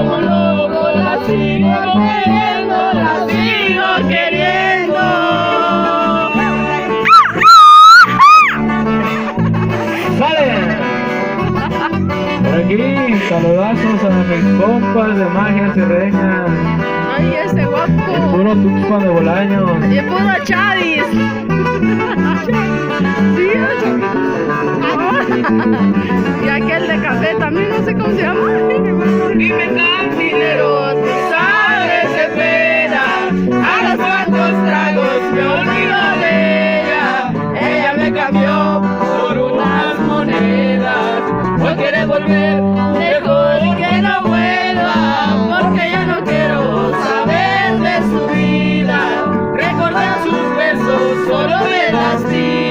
como loco la sigo queriendo, la sigo queriendo. ¡Sale! Por aquí, saludazos a mis compas de Magia Sirreña. Ay, ese El guapo. puro Tuxpan de Bolaños. Y el puro Chavis. Sí, y aquel de café también, no sé cómo se llama. Dime, cantinero, tú sabes de pena. A los cuantos tragos me olvido de ella. Ella me cambió por unas monedas. Hoy quiere volver